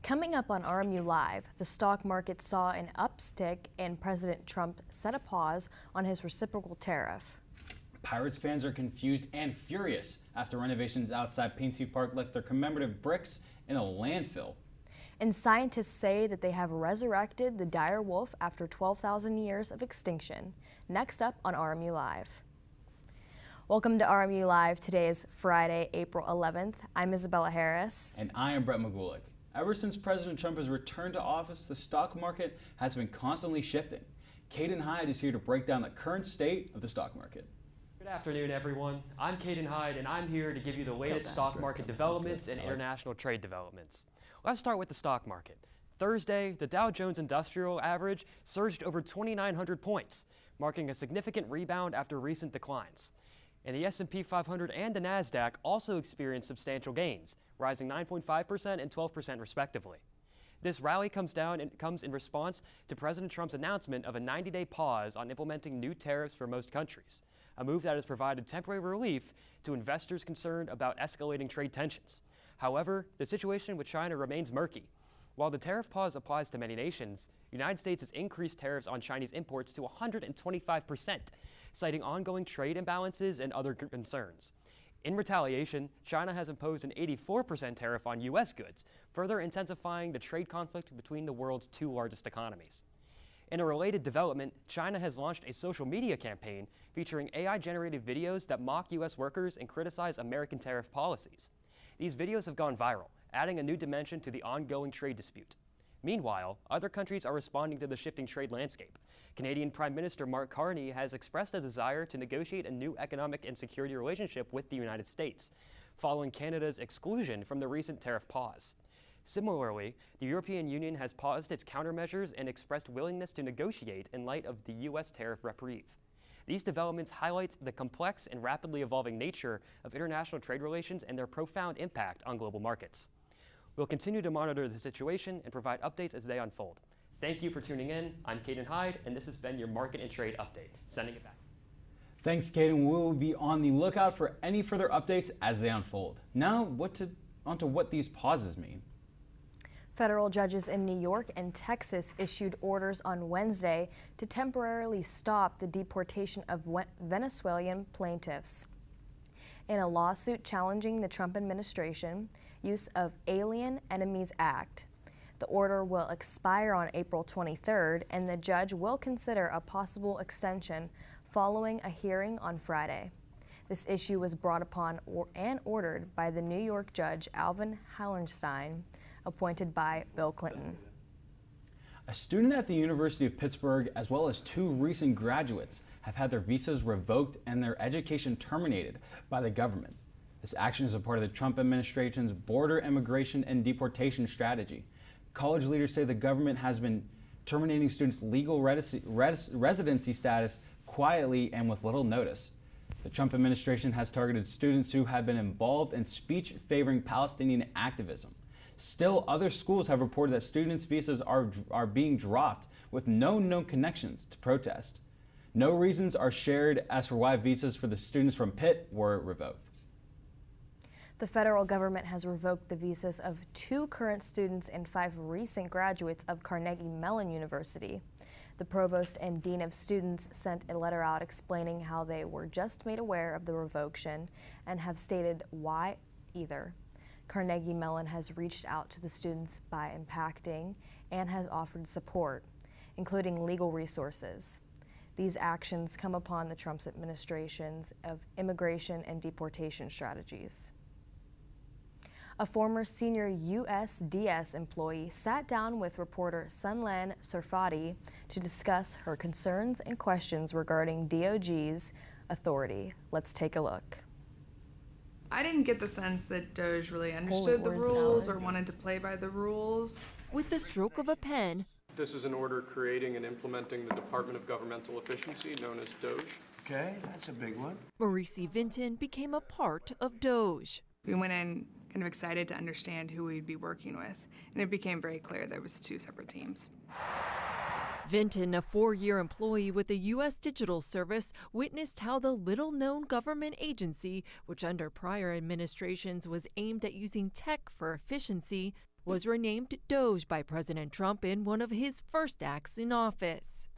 Coming up on RMU Live, the stock market saw an upstick and President Trump set a pause on his reciprocal tariff. Pirates fans are confused and furious after renovations outside Paintsy Park left their commemorative bricks in a landfill. And scientists say that they have resurrected the dire wolf after 12,000 years of extinction. Next up on RMU Live. Welcome to RMU Live. Today is Friday, April 11th. I'm Isabella Harris. And I am Brett Magulik. Ever since President Trump has returned to office, the stock market has been constantly shifting. Caden Hyde is here to break down the current state of the stock market. Good afternoon, everyone. I'm Caden Hyde, and I'm here to give you the latest stock market developments and international trade developments. Let's start with the stock market. Thursday, the Dow Jones Industrial Average surged over 2,900 points, marking a significant rebound after recent declines. And the S&P 500 and the NASDAQ also experienced substantial gains, rising 9.5% and 12% respectively. This rally comes in response to President Trump's announcement of a 90-day pause on implementing new tariffs for most countries, a move that has provided temporary relief to investors concerned about escalating trade tensions. However, the situation with China remains murky. While the tariff pause applies to many nations, the United States has increased tariffs on Chinese imports to 125%, citing ongoing trade imbalances and other concerns. In retaliation, China has imposed an 84% tariff on U.S. goods, further intensifying the trade conflict between the world's two largest economies. In a related development, China has launched a social media campaign featuring AI-generated videos that mock U.S. workers and criticize American tariff policies. These videos have gone viral, adding a new dimension to the ongoing trade dispute. Meanwhile, other countries are responding to the shifting trade landscape. Canadian Prime Minister Mark Carney has expressed a desire to negotiate a new economic and security relationship with the United States, following Canada's exclusion from the recent tariff pause. Similarly, the European Union has paused its countermeasures and expressed willingness to negotiate in light of the U.S. tariff reprieve. These developments highlight the complex and rapidly evolving nature of international trade relations and their profound impact on global markets. We'll continue to monitor the situation and provide updates as they unfold. Thank you for tuning in. I'm Caden Hyde, and this has been your Market and Trade Update. Sending it back. Thanks, Caden. We will be on the lookout for any further updates as they unfold. Now, onto what these pauses mean. Federal judges in New York and Texas issued orders on Wednesday to temporarily stop the deportation of Venezuelan plaintiffs. In a lawsuit challenging the Trump administration use of Alien Enemies Act. The order will expire on April 23rd, and the judge will consider a possible extension following a hearing on Friday. This issue was brought upon and ordered by the New York judge Alvin Hallenstein, appointed by Bill Clinton. A student at the University of Pittsburgh, as well as two recent graduates, have had their visas revoked and their education terminated by the government. This action is a part of the Trump administration's border immigration and deportation strategy. College leaders say the government has been terminating students' legal residency status quietly and with little notice. The Trump administration has targeted students who have been involved in speech favoring Palestinian activism. Still, other schools have reported that students' visas are being dropped with no known connections to protest. No reasons are shared as for why visas for the students from Pitt were revoked. The federal government has revoked the visas of 2 current students and 5 recent graduates of Carnegie Mellon University. The provost and dean of students sent a letter out explaining how they were just made aware of the revocation and have stated why either. Carnegie Mellon has reached out to the students by impacting and has offered support, including legal resources. These actions come upon the Trump administration's of immigration and deportation strategies. A former senior USDS employee sat down with reporter Sunlan Sarfati to discuss her concerns and questions regarding DOJ's authority. Let's take a look. I didn't get the sense that DOJ really understood the rules or wanted to play by the rules. With the stroke of a pen, this is an order creating and implementing the Department of Governmental Efficiency, known as DOJ. Okay, that's a big one. Maurice Vinton became a part of DOJ. We went in kind of excited to understand who we'd be working with, and it became very clear there was 2 separate teams. Vinton, a 4-year employee with the U.S. Digital Service, witnessed how the little-known government agency, which under prior administrations was aimed at using tech for efficiency, was renamed Doge by President Trump in one of his first acts in office.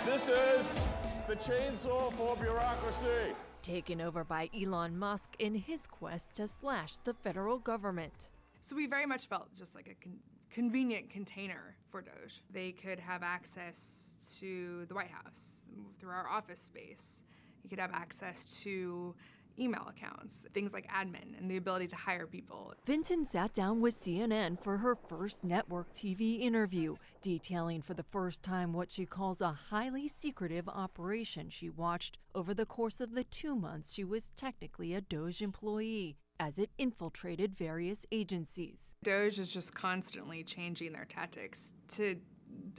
This is the chainsaw for bureaucracy. Taken over by Elon Musk in his quest to slash the federal government. So we very much felt just like a convenient container for Doge. They could have access to the White House through our office space. You could have access to email accounts, things like admin, and the ability to hire people. Vinton sat down with CNN for her first network TV interview, detailing for the first time what she calls a highly secretive operation she watched over the course of the 2 months she was technically a Doge employee, as it infiltrated various agencies. Doge is just constantly changing their tactics to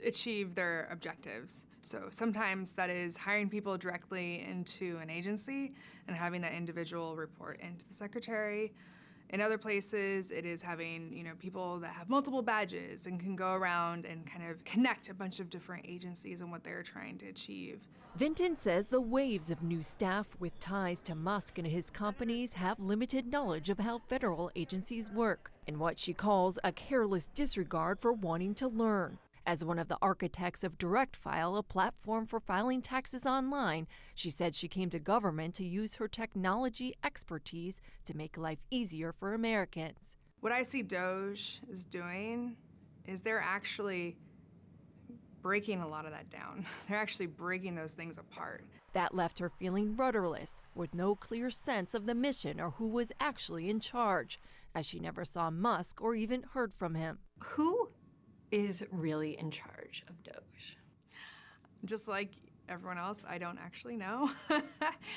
achieve their objectives. So sometimes that is hiring people directly into an agency and having that individual report into the secretary. In other places, it is having, people that have multiple badges and can go around and kind of connect a bunch of different agencies and what they're trying to achieve. Vinton says the waves of new staff with ties to Musk and his companies have limited knowledge of how federal agencies work, and what she calls a careless disregard for wanting to learn. As one of the architects of Direct File, a platform for filing taxes online, she said she came to government to use her technology expertise to make life easier for Americans. What I see Doge is doing is they're actually breaking a lot of that down. They're actually breaking those things apart. That left her feeling rudderless, with no clear sense of the mission or who was actually in charge, as she never saw Musk or even heard from him. Who is really in charge of Doge? Just like everyone else, I don't actually know.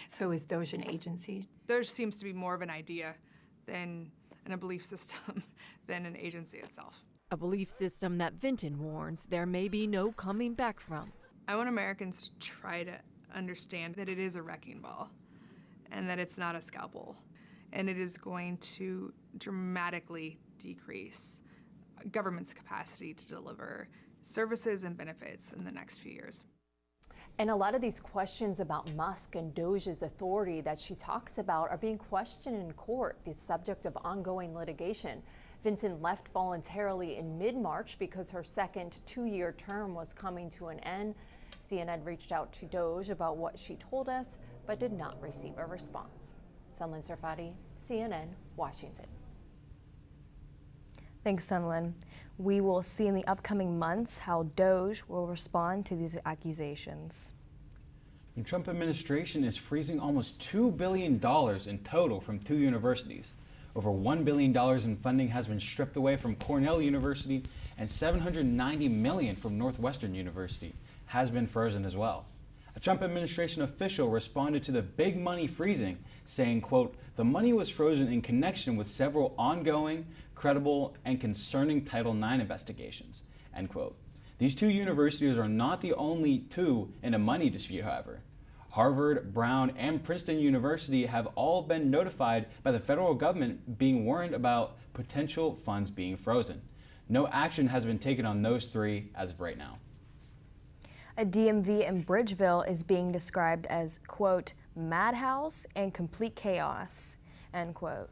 So is Doge an agency? Doge seems to be more of an idea than a belief system than an agency itself. A belief system that Vinton warns there may be no coming back from. I want Americans to try to understand that it is a wrecking ball and that it's not a scalpel, and it is going to dramatically decrease government's capacity to deliver services and benefits in the next few years. And a lot of these questions about Musk and Doge's authority that she talks about are being questioned in court, the subject of ongoing litigation. Vinton left voluntarily in mid-March because her second 2-year term was coming to an end. CNN reached out to Doge about what she told us, but did not receive a response. Sunlin Sarfati, CNN, Washington. Thanks, Sunlin. We will see in the upcoming months how Doge will respond to these accusations. The Trump administration is freezing almost $2 billion in total from 2 universities. Over $1 billion in funding has been stripped away from Cornell University, and $790 million from Northwestern University has been frozen as well. A Trump administration official responded to the big money freezing, saying, quote, "The money was frozen in connection with several ongoing, credible, and concerning Title IX investigations," end quote. These 2 universities are not the only 2 in a money dispute, however. Harvard, Brown, and Princeton University have all been notified by the federal government, being warned about potential funds being frozen. No action has been taken on those 3 as of right now. A DMV in Bridgeville is being described as, quote, madhouse and complete chaos, end quote.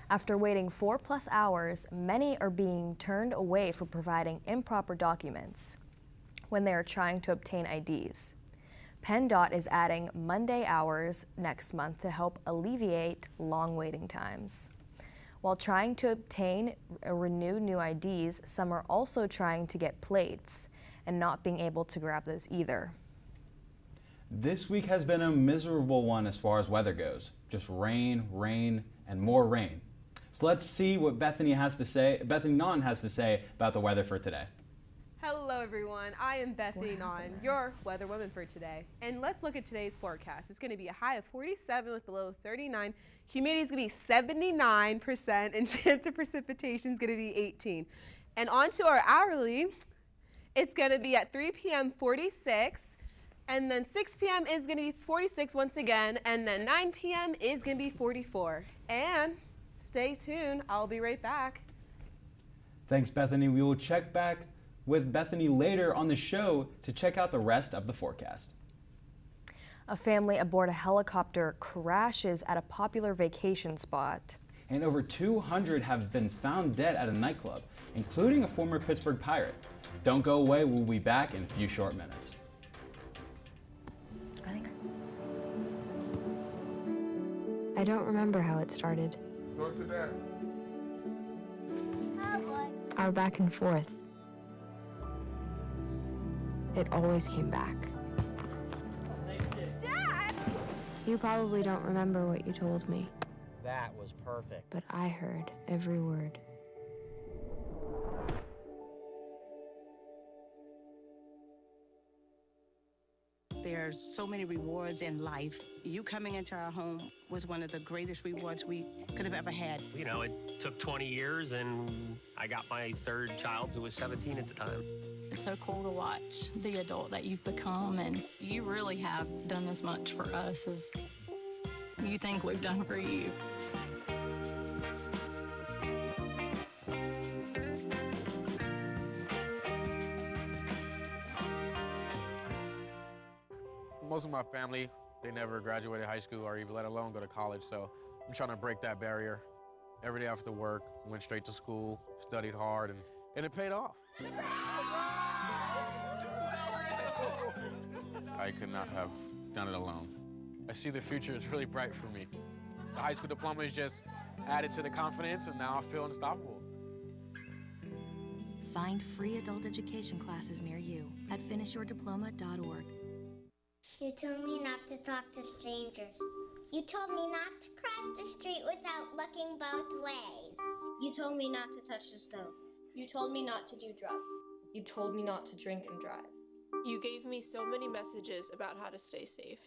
After waiting 4+ hours, many are being turned away for providing improper documents when they are trying to obtain IDs. PennDOT is adding Monday hours next month to help alleviate long waiting times. While trying to obtain or renew new IDs, some are also trying to get plates and not being able to grab those either. This week has been a miserable one as far as weather goes. Just rain, rain, and more rain. So let's see what Bethany Nahn has to say about the weather for today. Hello everyone, I am Bethany Nahn, your weather woman for today. And let's look at today's forecast. It's going to be a high of 47 with a low of 39. Humidity is going to be 79% and chance of precipitation is going to be 18. And on to our hourly, it's going to be at 3 p.m. 46, and then 6 p.m. is going to be 46 once again, and then 9 p.m. is going to be 44. And stay tuned, I'll be right back. Thanks, Bethany. We will check back with Bethany later on the show to check out the rest of the forecast. A family aboard a helicopter crashes at a popular vacation spot. and over 200 have been found dead at a nightclub, including a former Pittsburgh Pirate. Don't go away, we'll be back in a few short minutes. I don't remember how it started. Go to that. Our back and forth. It always came back. Dad! You probably don't remember what you told me, That was perfect. but I heard every word. There's so many rewards in life. You coming into our home was one of the greatest rewards we could have ever had. You know, it took 20 years and I got my third child who was 17 at the time. It's so cool to watch the adult that you've become, and you really have done as much for us as you think we've done for you. Most of my family, they never graduated high school or even let alone go to college, so I'm trying to break that barrier. Every day after work, went straight to school, studied hard, and it paid off. I could not have done it alone. I see the future is really bright for me. The high school diploma is just added to the confidence, and now I feel unstoppable. Find free adult education classes near you at finishyourdiploma.org. You told me not to talk to strangers. You told me not to cross the street without looking both ways. You told me not to touch the stove. You told me not to do drugs. You told me not to drink and drive. You gave me so many messages about how to stay safe.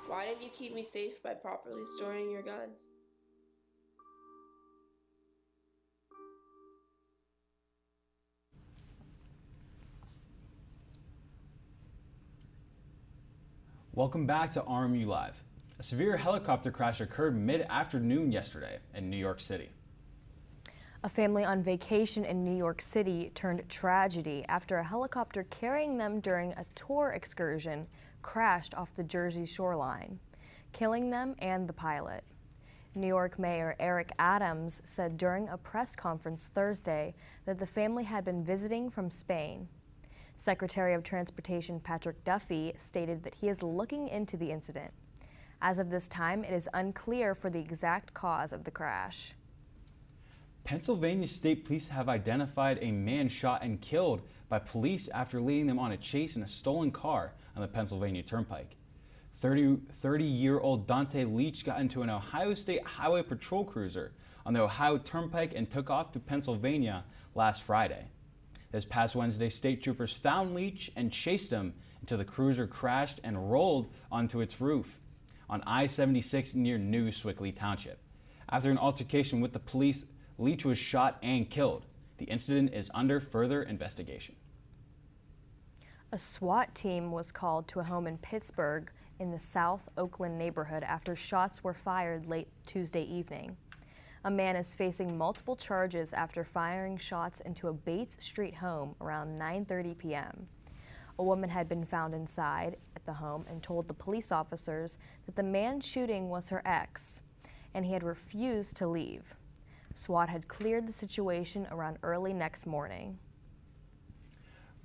Why didn't you keep me safe by properly storing your gun? Welcome back to RMU Live. A severe helicopter crash occurred mid-afternoon yesterday in New York City. A family on vacation in New York City turned tragedy after a helicopter carrying them during a tour excursion crashed off the Jersey shoreline, killing them and the pilot. New York Mayor Eric Adams said during a press conference Thursday that the family had been visiting from Spain. Secretary of Transportation Patrick Duffy stated that he is looking into the incident. As of this time, it is unclear for the exact cause of the crash. Pennsylvania State Police have identified a man shot and killed by police after leading them on a chase in a stolen car on the Pennsylvania Turnpike. 30-year-old Dante Leach got into an Ohio State Highway Patrol cruiser on the Ohio Turnpike and took off to Pennsylvania last Friday. This past Wednesday, state troopers found Leach and chased him until the cruiser crashed and rolled onto its roof on I-76 near New Swickley Township. After an altercation with the police, Leach was shot and killed. The incident is under further investigation. A SWAT team was called to a home in Pittsburgh in the South Oakland neighborhood after shots were fired late Tuesday evening. A man is facing multiple charges after firing shots into a Bates Street home around 9:30 p.m. A woman had been found inside at the home and told the police officers that the man shooting was her ex, and he had refused to leave. SWAT had cleared the situation around early next morning.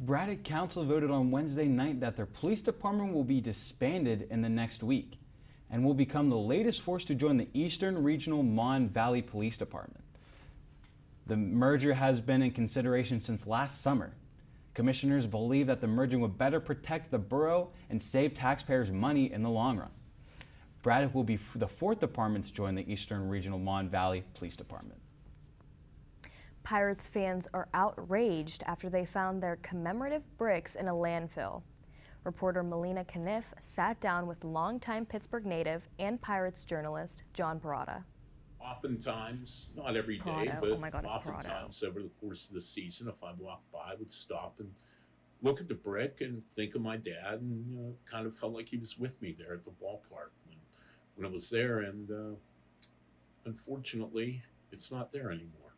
Braddock Council voted on Wednesday night that their police department will be disbanded in the next week and will become the latest force to join the Eastern Regional Mon Valley Police Department. The merger has been in consideration since last summer. Commissioners believe that the merger would better protect the borough and save taxpayers money in the long run. Braddock will be the fourth department to join the Eastern Regional Mon Valley Police Department. Pirates fans are outraged after they found their commemorative bricks in a landfill. Reporter Melina Caniff sat down with longtime Pittsburgh native and Pirates journalist John Parada. Oftentimes, not every day, Prado. but Oh my God, it's oftentimes over the course of the season, if I walked by, I would stop and look at the brick and think of my dad, and kind of felt like he was with me there at the ballpark when it was there. And unfortunately, it's not there anymore.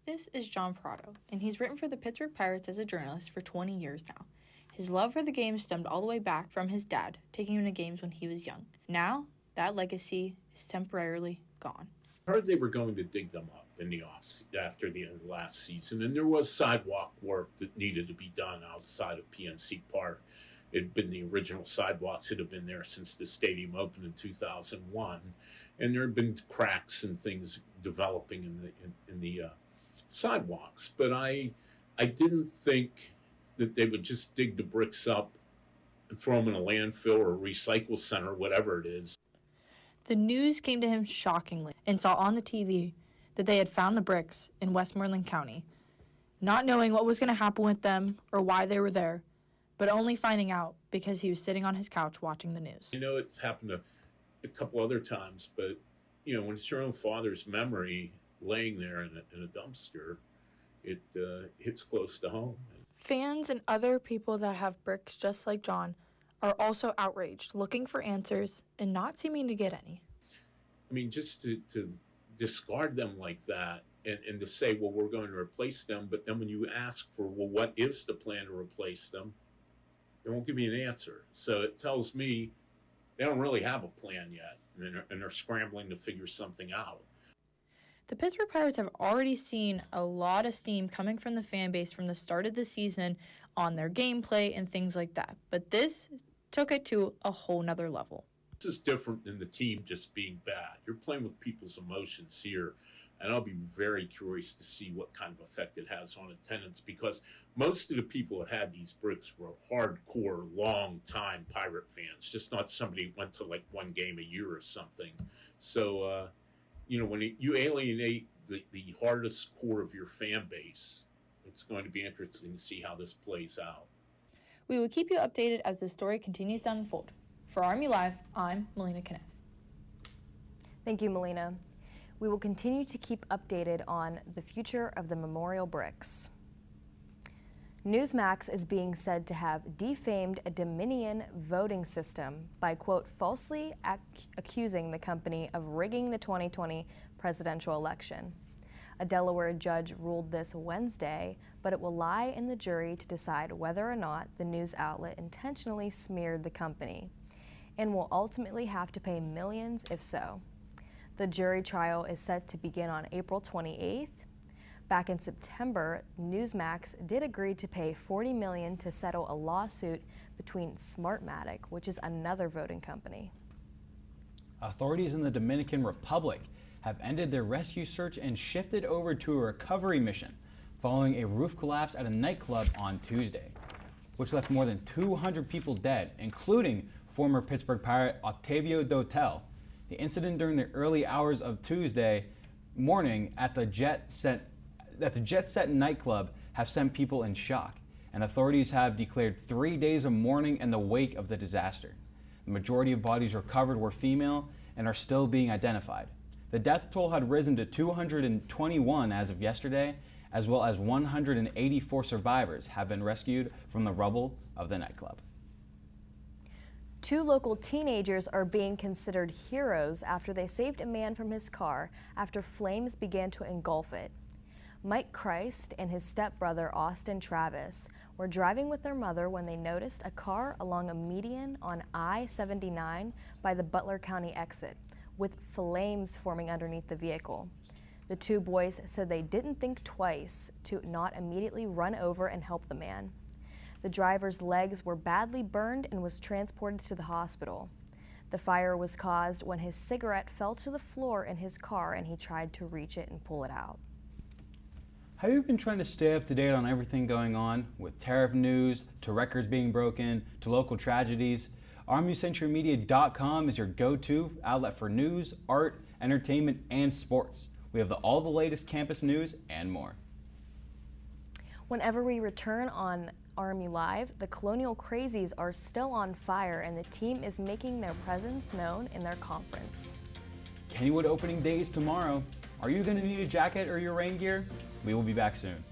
This is John Prado, and he's written for the Pittsburgh Pirates as a journalist for 20 years now. His love for the game stemmed all the way back from his dad, taking him to games when he was young. Now, that legacy is temporarily gone. I heard they were going to dig them up in the after the end of last season, and there was sidewalk work that needed to be done outside of PNC Park. It had been the original sidewalks that have been there since the stadium opened in 2001, and there had been cracks and things developing in the sidewalks. But I didn't think that they would just dig the bricks up and throw them in a landfill or a recycle center, whatever it is. The news came to him shockingly and saw on the TV that they had found the bricks in Westmoreland County, not knowing what was going to happen with them or why they were there, but only finding out because he was sitting on his couch watching the news. I know it's happened a couple other times, but you know, when it's your own father's memory laying there in a dumpster, it hits close to home. Fans and other people that have bricks just like John are also outraged, looking for answers and not seeming to get any. I mean, just to discard them like that and to say, well, we're going to replace them, but then when you ask for, well, what is the plan to replace them, they won't give you an answer. So it tells me they don't really have a plan yet, and they're scrambling to figure something out. The Pittsburgh Pirates have already seen a lot of steam coming from the fan base from the start of the season on their gameplay and things like that. But this took it to a whole nother level. This is different than the team just being bad. You're playing with people's emotions here, and I'll be very curious to see what kind of effect it has on attendance, because most of the people that had these bricks were hardcore, long-time Pirate fans, just not somebody who went to like one game a year or something. So, you know, when you alienate the hardest core of your fan base, it's going to be interesting to see how this plays out. We will keep you updated as the story continues to unfold. For RMU Live, I'm Melina Kneff. Thank you, Melina. We will continue to keep updated on the future of the memorial bricks. Newsmax is being said to have defamed a Dominion voting system by, quote, falsely accusing the company of rigging the 2020 presidential election. A Delaware judge ruled this Wednesday, but it will lie in the jury to decide whether or not the news outlet intentionally smeared the company, and will ultimately have to pay millions if so. The jury trial is set to begin on April 28th. Back in September, Newsmax did agree to pay $40 million to settle a lawsuit between Smartmatic, which is another voting company. Authorities in the Dominican Republic have ended their rescue search and shifted over to a recovery mission following a roof collapse at a nightclub on Tuesday, which left more than 200 people dead, including former Pittsburgh Pirate Octavio Dotel. The incident during the early hours of Tuesday morning at the Jet Set nightclub have sent people in shock, and authorities have declared 3 days of mourning in the wake of the disaster. The majority of bodies recovered were female and are still being identified. The death toll had risen to 221 as of yesterday, as well as 184 survivors have been rescued from the rubble of the nightclub. 2 local teenagers are being considered heroes after they saved a man from his car after flames began to engulf it. Mike Christ and his stepbrother Austin Travis were driving with their mother when they noticed a car along a median on I-79 by the Butler County exit, with flames forming underneath the vehicle. The 2 boys said they didn't think twice to not immediately run over and help the man. The driver's legs were badly burned and was transported to the hospital. The fire was caused when his cigarette fell to the floor in his car and he tried to reach it and pull it out. Have you been trying to stay up to date on everything going on, with tariff news, to records being broken, to local tragedies? RMUCenturyMedia.com is your go-to outlet for news, art, entertainment, and sports. We have all the latest campus news and more. Whenever we return on RMU Live, the Colonial Crazies are still on fire and the team is making their presence known in their conference. Kennywood opening day is tomorrow. Are you going to need a jacket or your rain gear? We will be back soon.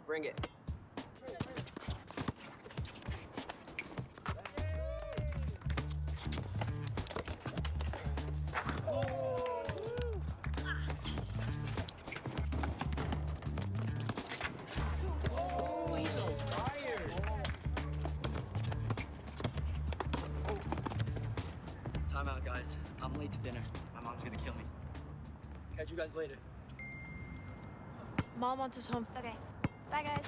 Bring it. you guys later. Mom wants us home. Okay. Bye, guys.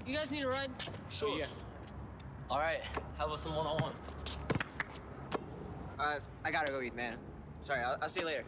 You guys need a ride? Sure. Yeah. All right, how about some one-on-one? I gotta go eat, man. Sorry, I'll see you later.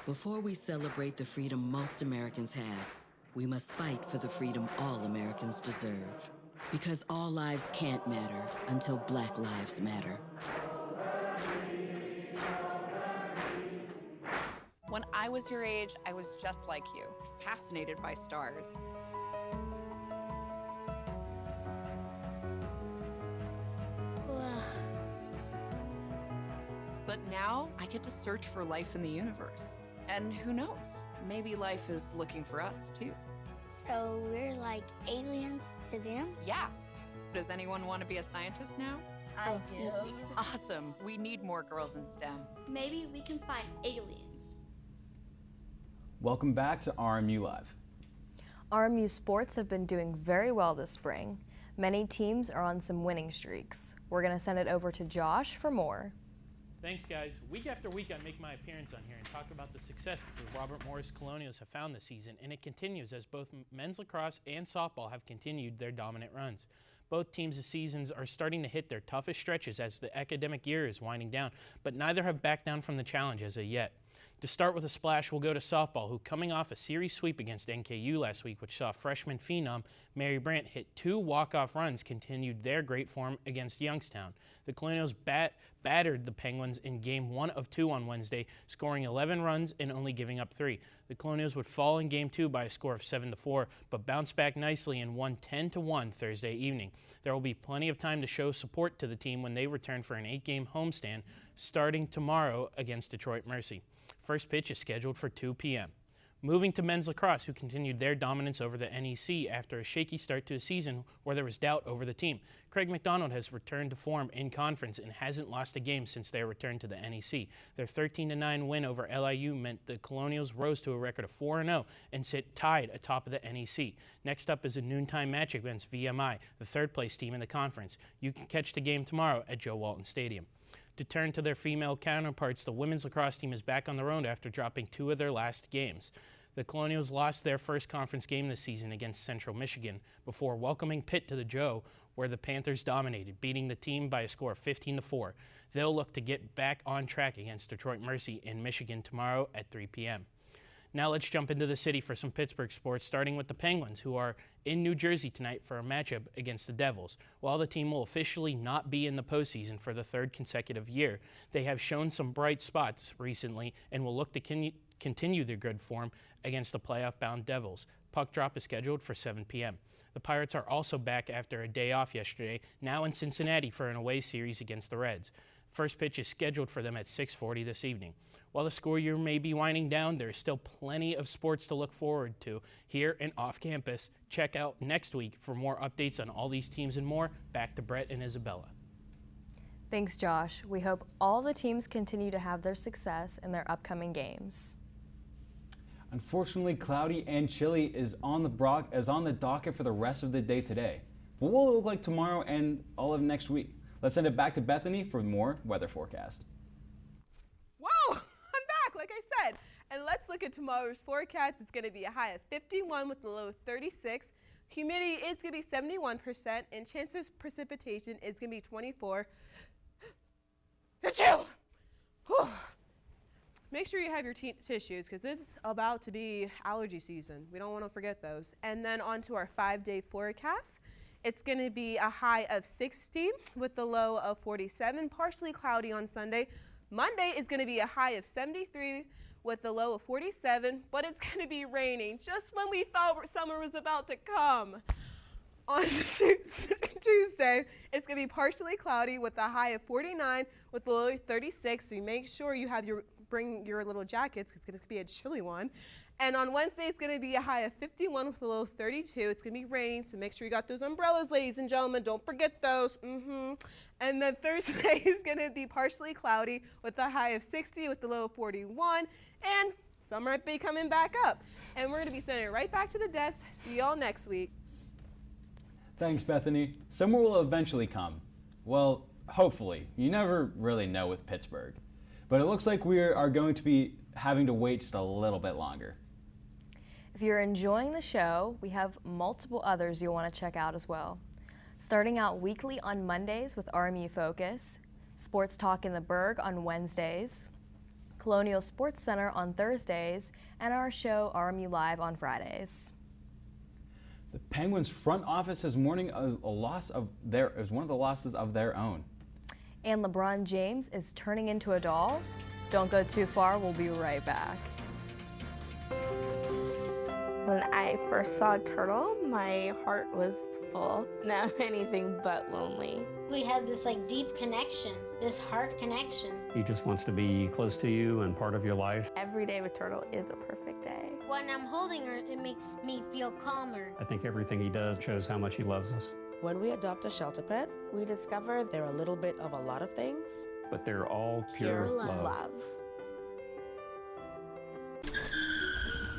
Before we celebrate the freedom most Americans have, we must fight for the freedom all Americans deserve. Because all lives can't matter until Black lives matter. When I was your age, I was just like you, fascinated by stars. But now I get to search for life in the universe. And who knows, maybe life is looking for us too. So we're like aliens to them? Yeah. Does anyone want to be a scientist now? I do. Awesome. We need more girls in STEM. Maybe we can find aliens. Welcome back to RMU Live. RMU sports have been doing very well this spring. Many teams are on some winning streaks. We're going to send it over to Josh for more. Thanks, guys. Week after week, I make my appearance on here and talk about the success that the Robert Morris Colonials have found this season, and it continues as both men's lacrosse and softball have continued their dominant runs. Both teams' seasons are starting to hit their toughest stretches as the academic year is winding down, but neither have backed down from the challenge as of yet. To start with a splash, we'll go to softball, who coming off a series sweep against NKU last week, which saw freshman phenom Mary Brandt hit 2 walk-off runs, continued their great form against Youngstown. The Colonials battered the Penguins in Game 1 of 2 on Wednesday, scoring 11 runs and only giving up 3. The Colonials would fall in Game 2 by a score of 7-4, but bounced back nicely and won 10-1 Thursday evening. There will be plenty of time to show support to the team when they return for an 8-game homestand starting tomorrow against Detroit Mercy. First pitch is scheduled for 2 p.m. Moving to men's lacrosse, who continued their dominance over the NEC after a shaky start to a season where there was doubt over the team. Craig McDonald has returned to form in conference and hasn't lost a game since their return to the NEC. Their 13-9 win over LIU meant the Colonials rose to a record of 4-0 and sit tied atop of the NEC. Next up is a noontime match against VMI, the third-place team in the conference. You can catch the game tomorrow at Joe Walton Stadium. To turn to their female counterparts, the women's lacrosse team is back on the road after dropping 2 of their last games. The Colonials lost their first conference game this season against Central Michigan before welcoming Pitt to the Joe, where the Panthers dominated, beating the team by a score of 15-4. They'll look to get back on track against Detroit Mercy in Michigan tomorrow at 3 p.m. Now let's jump into the city for some Pittsburgh sports, starting with the Penguins, who are in New Jersey tonight for a matchup against the Devils. While the team will officially not be in the postseason for the 3rd consecutive year, they have shown some bright spots recently and will look to continue their good form against the playoff-bound Devils. Puck drop is scheduled for 7 p.m. The Pirates are also back after a day off yesterday, now in Cincinnati for an away series against the Reds. First pitch is scheduled for them at 6:40 this evening. While the school year may be winding down, there is still plenty of sports to look forward to here and off campus. Check out next week for more updates on all these teams and more. Back to Brett and Isabella. Thanks, Josh. We hope all the teams continue to have their success in their upcoming games. Unfortunately, cloudy and chilly is on the docket for the rest of the day today. What will it look like tomorrow and all of next week? Let's send it back to Bethany for more weather forecast. Whoa, I'm back, like I said. And let's look at tomorrow's forecast. It's going to be a high of 51 with a low of 36. Humidity is going to be 71%, and chance of precipitation is going to be 24. Achoo! Whew. Make sure you have your tissues because it's about to be allergy season. We don't want to forget those. And then on to our 5-day forecast. It's going to be a high of 60 with a low of 47, partially cloudy on Sunday. Monday is going to be a high of 73 with a low of 47, but it's going to be raining just when we thought summer was about to come. On Tuesday, it's going to be partially cloudy with a high of 49 with a low of 36, so make sure you have your bring your little jackets because it's going to be a chilly one. And on Wednesday, it's going to be a high of 51 with a low of 32. It's going to be raining, so make sure you got those umbrellas, ladies and gentlemen. Don't forget those. And then Thursday is going to be partially cloudy with a high of 60 with the low of 41. And summer might be coming back up. And we're going to be sending it right back to the desk. See y'all next week. Thanks, Bethany. Summer will eventually come. Well, hopefully. You never really know with Pittsburgh. But it looks like we are going to be having to wait just a little bit longer. If you're enjoying the show, we have multiple others you'll want to check out as well. Starting out weekly on Mondays with RMU Focus, Sports Talk in the Berg on Wednesdays, Colonial Sports Center on Thursdays, and our show RMU Live on Fridays. The Penguins front office is mourning one of the losses of their own. And LeBron James is turning into a doll. Don't go too far, we'll be right back. When I first saw Turtle, my heart was full. Now I'm anything but lonely. We had this deep connection, this heart connection. He just wants to be close to you and part of your life. Every day with Turtle is a perfect day. When I'm holding her, it makes me feel calmer. I think everything he does shows how much he loves us. When we adopt a shelter pet, we discover they're a little bit of a lot of things. But they're all pure love.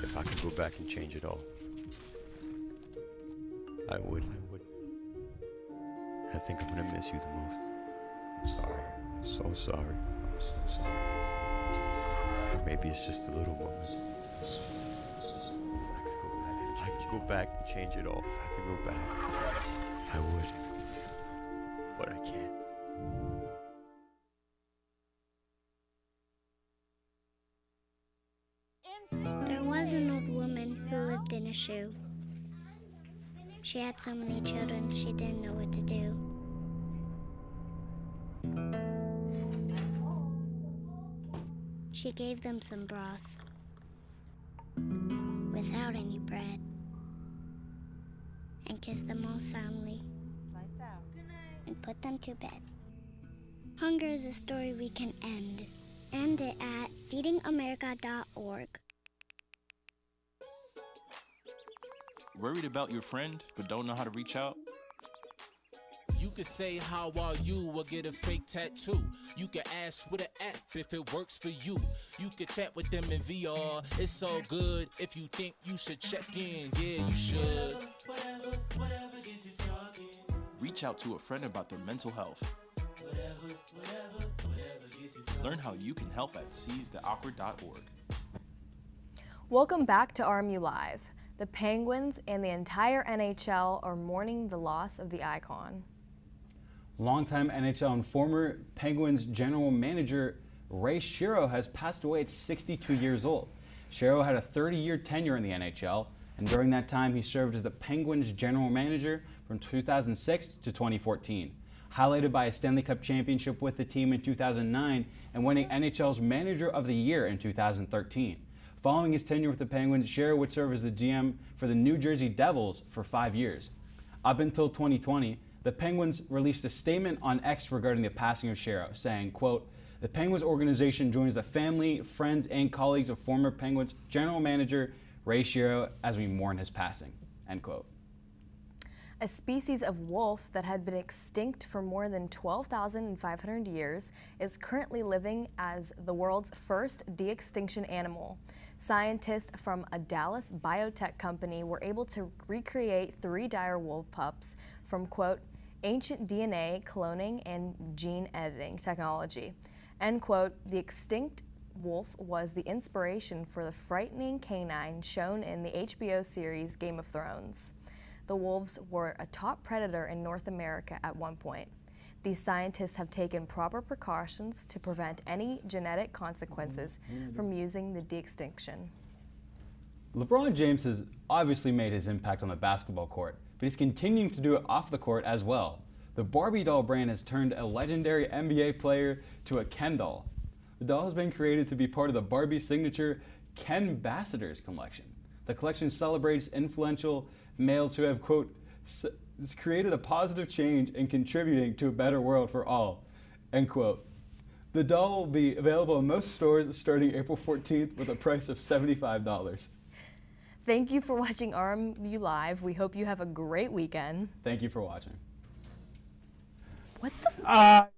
If I could go back and change it all, I would. I think I'm gonna miss you the most. I'm sorry. I'm so sorry. I'm so sorry. Or maybe it's just the little moments. If I could go back and change it all. If I could go back, I would. But I can't. There was an old woman who lived in a shoe. She had so many children, she didn't know what to do. She gave them some broth without any bread and kissed them all soundly and put them to bed. Hunger is a story we can end. End it at feedingamerica.org. Worried about your friend, but don't know how to reach out? You could say, how are you, or get a fake tattoo. You could ask with an app if it works for you. You could chat with them in VR, it's all good. If you think you should check in, yeah, you should. Whatever gets you talking. Reach out to a friend about their mental health. Whatever gets you talking. Learn how you can help at seizetheawkward.org. Welcome back to RMU Live. The Penguins and the entire NHL are mourning the loss of the icon. Longtime NHL and former Penguins general manager Ray Shero has passed away at 62 years old. Shero had a 30-year tenure in the NHL, and during that time he served as the Penguins general manager from 2006 to 2014, highlighted by a Stanley Cup championship with the team in 2009 and winning NHL's Manager of the Year in 2013. Following his tenure with the Penguins, Shero would serve as the GM for the New Jersey Devils for 5 years. Up until 2020, the Penguins released a statement on X regarding the passing of Shero, saying, quote, "The Penguins organization joins the family, friends, and colleagues of former Penguins general manager Ray Shero as we mourn his passing," end quote. A species of wolf that had been extinct for more than 12,500 years is currently living as the world's first de-extinction animal. Scientists from a Dallas biotech company were able to recreate 3 dire wolf pups from, quote, ancient DNA cloning and gene editing technology, end quote. The extinct wolf was the inspiration for the frightening canine shown in the HBO series Game of Thrones. The wolves were a top predator in North America at one point. These scientists have taken proper precautions to prevent any genetic consequences from using the de-extinction. LeBron James has obviously made his impact on the basketball court, but he's continuing to do it off the court as well. The Barbie doll brand has turned a legendary NBA player to a Ken doll. The doll has been created to be part of the Barbie signature Ken Ambassadors collection. The collection celebrates influential males who have, quote, created a positive change and contributing to a better world for all, end quote. The doll will be available in most stores starting April 14th with a price of $75. Thank you for watching RMU Live. We hope you have a great weekend. Thank you for watching. What the